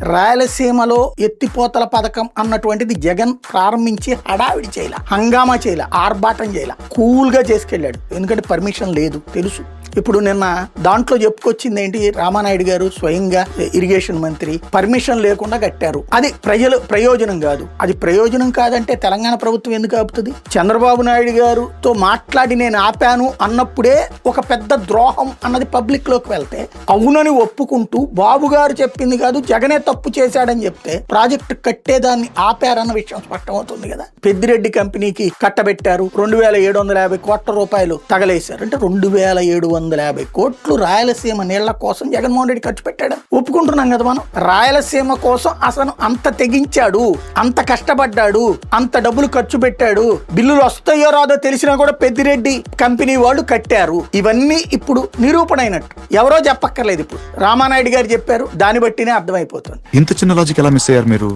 రాయలసీమలో ఎత్తిపోతల పథకం అన్నటువంటిది జగన్ ప్రారంభించి హడావిడి చేయాల, హంగామా చేయాల, ఆర్భాటం చేయాల, కూల్ గా చేసుకెళ్ళాడు. ఎందుకంటే పర్మిషన్ లేదు తెలుసు. ఇప్పుడు నిన్న దాంట్లో చెప్పుకొచ్చింది ఏంటి, రామానాయుడు గారు స్వయంగా ఇరిగేషన్ మంత్రి పర్మిషన్ లేకుండా కట్టారు. అది ప్రయోజనం కాదు. అది ప్రయోజనం కాదంటే తెలంగాణ ప్రభుత్వం ఎందుకు ఆపుతుంది? చంద్రబాబు నాయుడు గారుతో మాట్లాడి నేను ఆపాను అన్నప్పుడే ఒక పెద్ద ద్రోహం అన్నది పబ్లిక్ లోకి వెళ్తే అవునని ఒప్పుకుంటూ బాబు గారు చెప్పింది కాదు జగనే తప్పు చేశాడని చెప్తే ప్రాజెక్టు కట్టేదాన్ని ఆపారన్న విషయం స్పష్టమవుతుంది కదా. పెద్దిరెడ్డి కంపెనీకి కట్టబెట్టారు, 2750 కోట్ల రూపాయలు తగలేశారు. అంటే 2750 కోట్లు రాయలసీమ నీళ్ల కోసం జగన్మోహన్ రెడ్డి ఖర్చు పెట్టాడు. ఒప్పుకుంటున్నాం కదా మనం. రాయలసీమ కోసం అసలు అంత తెగించాడు, అంత కష్టపడ్డాడు, అంత డబ్బులు ఖర్చు పెట్టాడు. బిల్లులు వస్తాయో రాదో తెలిసినా కూడా పెద్దిరెడ్డి కంపెనీ వాళ్ళు కట్టారు. ఇవన్నీ ఇప్పుడు నిరూపణ అయినట్టు, ఎవరో చెప్పక్కర్లేదు. ఇప్పుడు రామానాయుడు గారు చెప్పారు, దాన్ని బట్టినే అర్థమైపోతుంది. ఇంత చిన్న లాజిక్ ఎలా మిస్ అయ్యారు మీరు?